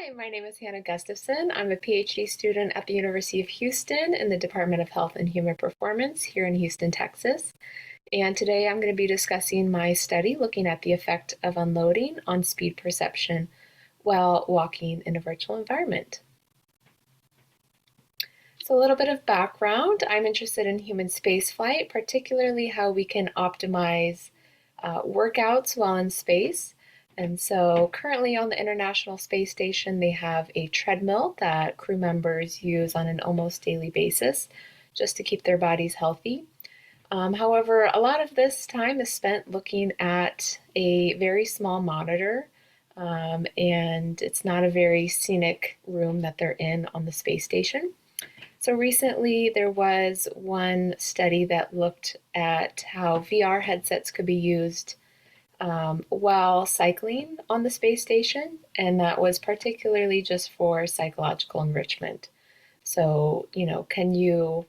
Hi, my name is Hannah Gustafson. I'm a PhD student at the University of Houston in the Department of Health and Human Performance here in Houston, Texas. And today I'm going to be discussing my study looking at the effect of unloading on speed perception while walking in a virtual environment. So a little bit of background. I'm interested in human spaceflight, particularly how we can optimize workouts while in space. And so currently on the International Space Station, they have a treadmill that crew members use on an almost daily basis just to keep their bodies healthy. However, a lot of this time is spent looking at a very small monitor, and it's not a very scenic room that they're in on the space station. So recently there was one study that looked at how VR headsets could be used while cycling on the space station, and that was particularly just for psychological enrichment. So, can you,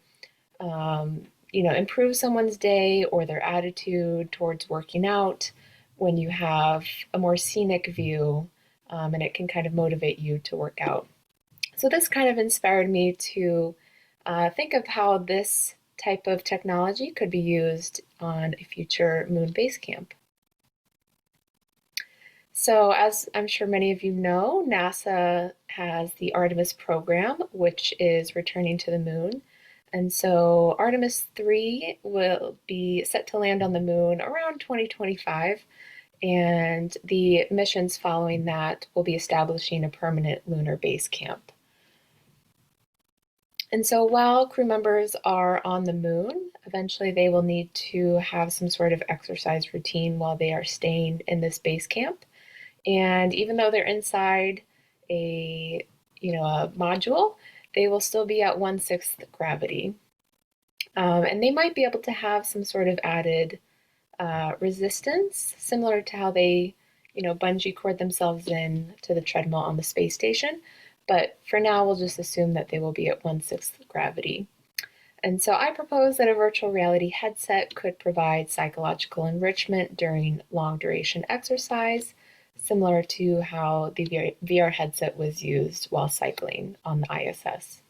improve someone's day or their attitude towards working out when you have a more scenic view, and it can kind of motivate you to work out. So this kind of inspired me to think of how this type of technology could be used on a future moon base camp. So as I'm sure many of you know, NASA has the Artemis program, which is returning to the moon. And so Artemis 3 will be set to land on the moon around 2025. And the missions following that will be establishing a permanent lunar base camp. And so while crew members are on the moon, eventually they will need to have some sort of exercise routine while they are staying in this base camp. And even though they're inside a module, they will still be at 1/6 gravity. And they might be able to have some sort of added resistance, similar to how they, bungee cord themselves in to the treadmill on the space station. But for now, we'll just assume that they will be at 1/6 gravity. And so I propose that a virtual reality headset could provide psychological enrichment during long duration exercise, similar to how the VR headset was used while cycling on the ISS.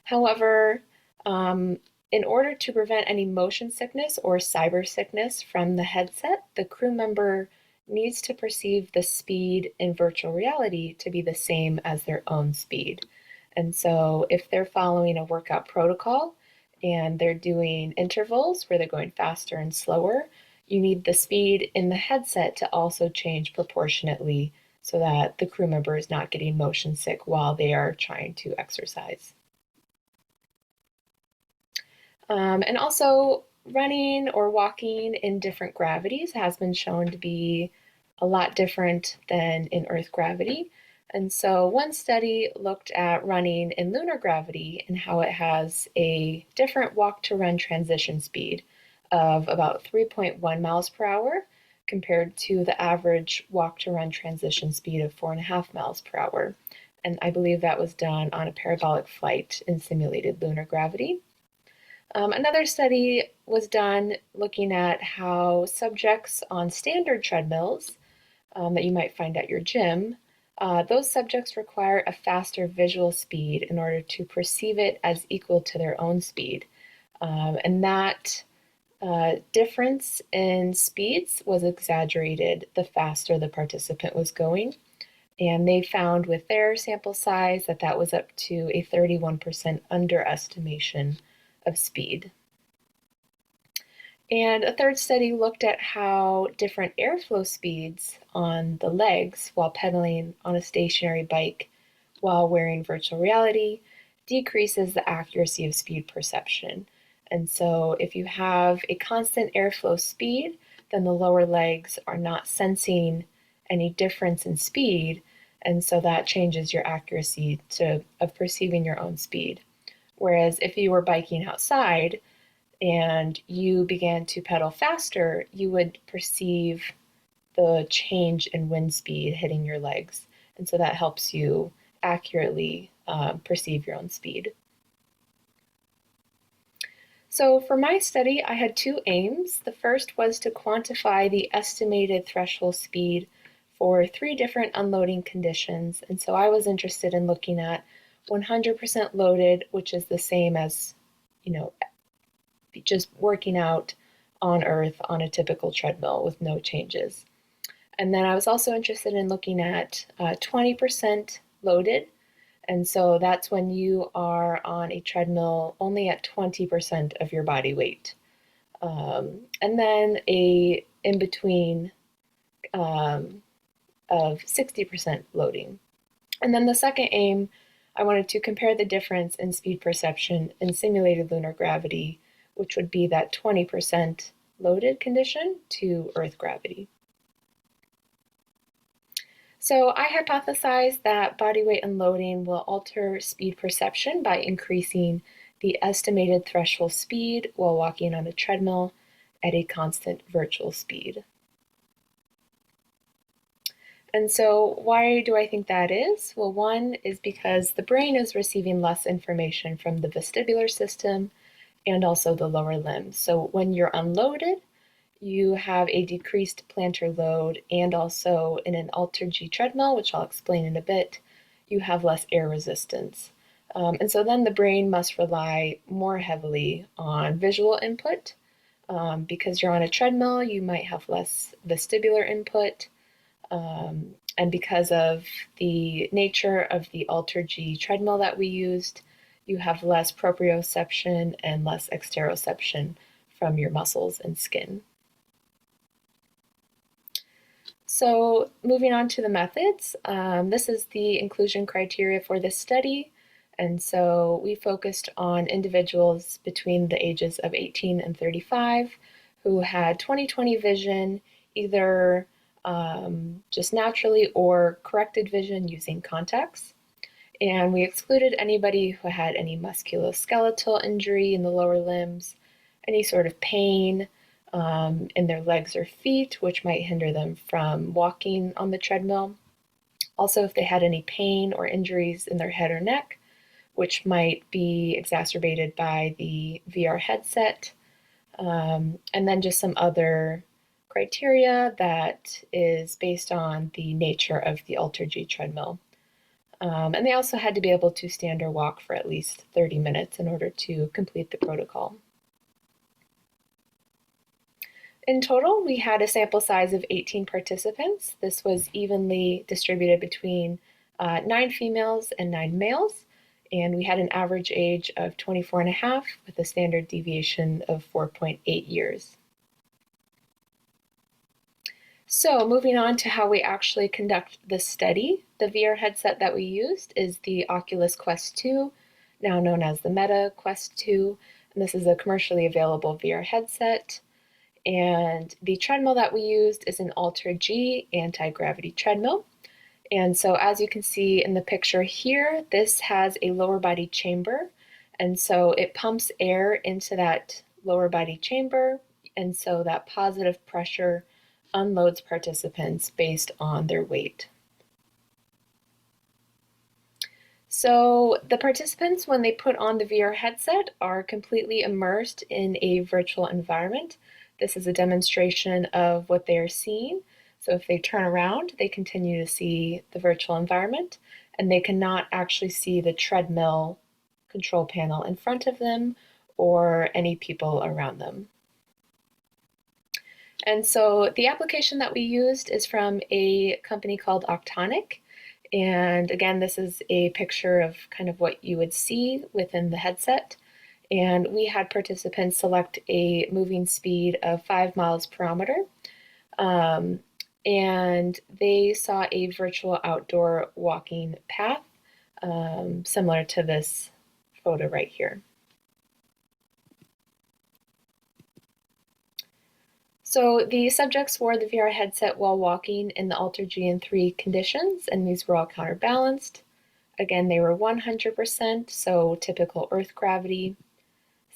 However, in order to prevent any motion sickness or cyber sickness from the headset, the crew member needs to perceive the speed in virtual reality to be the same as their own speed. And so if they're following a workout protocol and they're doing intervals where they're going faster and slower, you need the speed in the headset to also change proportionately so that the crew member is not getting motion sick while they are trying to exercise. And also, running or walking in different gravities has been shown to be a lot different than in Earth gravity. And so one study looked at running in lunar gravity and how it has a different walk-to-run transition speed of about 3.1 miles per hour compared to the average walk-to-run transition speed of 4.5 miles per hour. And I believe that was done on a parabolic flight in simulated lunar gravity. Another study was done looking at how subjects on standard treadmills that you might find at your gym, those subjects require a faster visual speed in order to perceive it as equal to their own speed. And that difference in speeds was exaggerated the faster the participant was going. And they found with their sample size that that was up to a 31% underestimation of speed. And a third study looked at how different airflow speeds on the legs while pedaling on a stationary bike while wearing virtual reality decreases the accuracy of speed perception. And so if you have a constant airflow speed, then the lower legs are not sensing any difference in speed, and so that changes your accuracy of perceiving your own speed. Whereas if you were biking outside and you began to pedal faster, you would perceive the change in wind speed hitting your legs. And so that helps you accurately perceive your own speed. So for my study, I had two aims. The first was to quantify the estimated threshold speed for 3 different unloading conditions. And so I was interested in looking at 100% loaded, which is the same as, just working out on Earth on a typical treadmill with no changes. And then I was also interested in looking at 20% loaded. And so that's when you are on a treadmill only at 20% of your body weight. And then a in between of 60% loading. And then the second aim, I wanted to compare the difference in speed perception in simulated lunar gravity, which would be that 20% loaded condition, to Earth gravity. So I hypothesized that body weight unloading will alter speed perception by increasing the estimated threshold speed while walking on a treadmill at a constant virtual speed. And so why do I think that is? Well, one is because the brain is receiving less information from the vestibular system and also the lower limbs. So when you're unloaded, you have a decreased plantar load, and also in an altered G treadmill, which I'll explain in a bit, you have less air resistance. And so then the brain must rely more heavily on visual input. Because you're on a treadmill, you might have less vestibular input. And because of the nature of the altered G treadmill that we used, you have less proprioception and less exteroception from your muscles and skin. So moving on to the methods, this is the inclusion criteria for this study. And so we focused on individuals between the ages of 18 and 35 who had 20/20 vision, either just naturally or corrected vision using contacts. And we excluded anybody who had any musculoskeletal injury in the lower limbs, any sort of pain in their legs or feet, which might hinder them from walking on the treadmill. Also, if they had any pain or injuries in their head or neck, which might be exacerbated by the VR headset, and then just some other criteria that is based on the nature of the altered G treadmill. And they also had to be able to stand or walk for at least 30 minutes in order to complete the protocol. In total, we had a sample size of 18 participants. This was evenly distributed between 9 females and 9 males, and we had an average age of 24.5 with a standard deviation of 4.8 years. So moving on to how we actually conduct the study, the VR headset that we used is the Oculus Quest 2, now known as the Meta Quest 2, and this is a commercially available VR headset. And the treadmill that we used is an altered G anti-gravity treadmill. And so as you can see in the picture here, this has a lower body chamber. And so it pumps air into that lower body chamber. And so that positive pressure unloads participants based on their weight. So the participants, when they put on the VR headset, are completely immersed in a virtual environment. This is a demonstration of what they are seeing. So if they turn around, they continue to see the virtual environment, and they cannot actually see the treadmill control panel in front of them or any people around them. And so the application that we used is from a company called Octonic. And again, this is a picture of kind of what you would see within the headset. And we had participants select a moving speed of 5 miles per hour. And they saw a virtual outdoor walking path, similar to this photo right here. So the subjects wore the VR headset while walking in the altered GN3 conditions, and these were all counterbalanced. Again, they were 100%, so typical Earth gravity,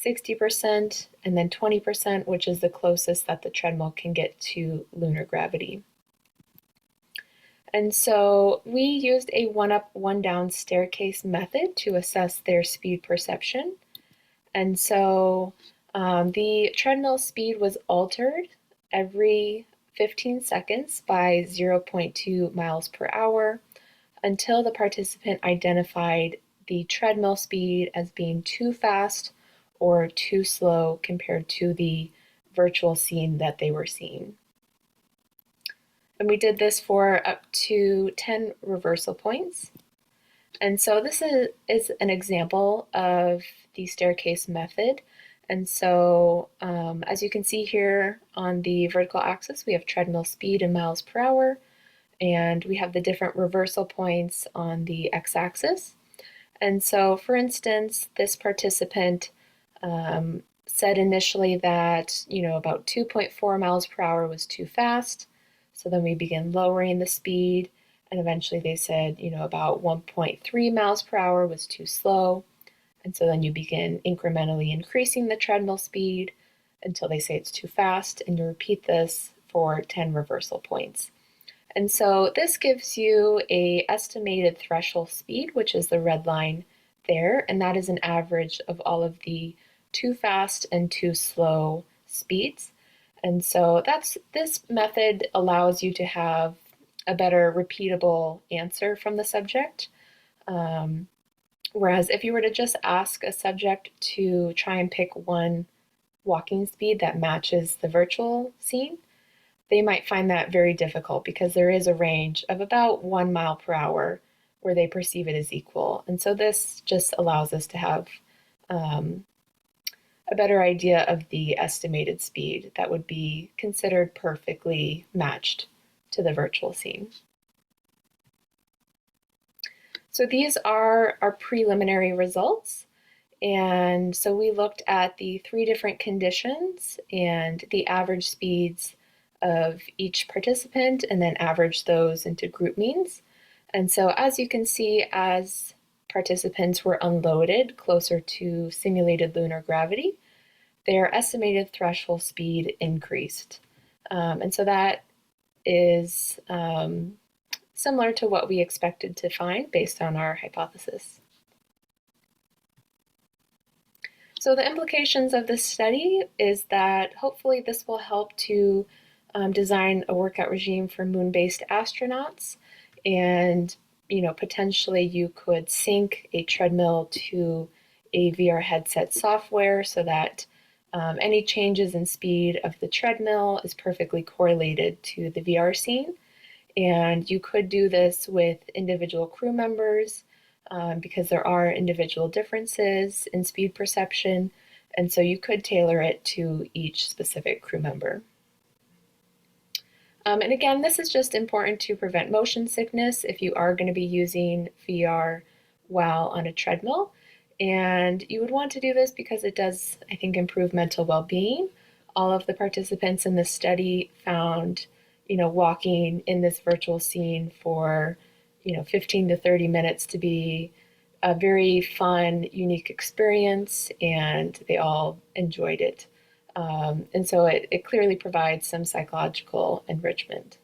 60%, and then 20%, which is the closest that the treadmill can get to lunar gravity. And so we used a one-up, one-down staircase method to assess their speed perception. And so the treadmill speed was altered every 15 seconds by 0.2 miles per hour until the participant identified the treadmill speed as being too fast or too slow compared to the virtual scene that they were seeing. And we did this for up to 10 reversal points. And so this is an example of the staircase method. And so as you can see here on the vertical axis, we have treadmill speed in miles per hour, and we have the different reversal points on the x-axis. And so, for instance, this participant said initially that, about 2.4 miles per hour was too fast. So then we begin lowering the speed, and eventually they said, about 1.3 miles per hour was too slow. And so then you begin incrementally increasing the treadmill speed until they say it's too fast, and you repeat this for 10 reversal points. And so this gives you an estimated threshold speed, which is the red line there, and that is an average of all of the too fast and too slow speeds. And so this method allows you to have a better repeatable answer from the subject. Whereas if you were to just ask a subject to try and pick one walking speed that matches the virtual scene, they might find that very difficult because there is a range of about 1 mile per hour where they perceive it as equal. And so this just allows us to have a better idea of the estimated speed that would be considered perfectly matched to the virtual scene. So these are our preliminary results. And so we looked at the 3 different conditions and the average speeds of each participant and then averaged those into group means. And so as you can see, as participants were unloaded closer to simulated lunar gravity, their estimated threshold speed increased. And so that is similar to what we expected to find based on our hypothesis. So the implications of this study is that hopefully this will help to design a workout regime for moon-based astronauts, and potentially you could sync a treadmill to a VR headset software so that any changes in speed of the treadmill is perfectly correlated to the VR scene. And you could do this with individual crew members because there are individual differences in speed perception, and so you could tailor it to each specific crew member. And again, this is just important to prevent motion sickness if you are going to be using VR while on a treadmill. And you would want to do this because it does, I think, improve mental well-being. All of the participants in this study found, walking in this virtual scene for, 15 to 30 minutes to be a very fun, unique experience, and they all enjoyed it. And so it clearly provides some psychological enrichment.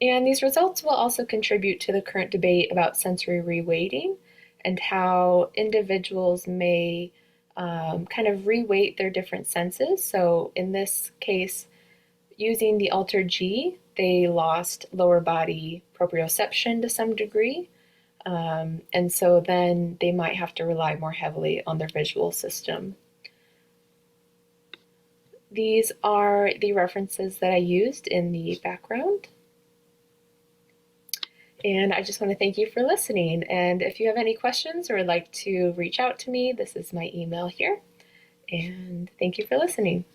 And these results will also contribute to the current debate about sensory reweighting and how individuals may kind of reweight their different senses. So in this case, using the altered G, they lost lower body proprioception to some degree. And so then they might have to rely more heavily on their visual system. These are the references that I used in the background. And I just want to thank you for listening. And if you have any questions or would like to reach out to me, this is my email here. And thank you for listening.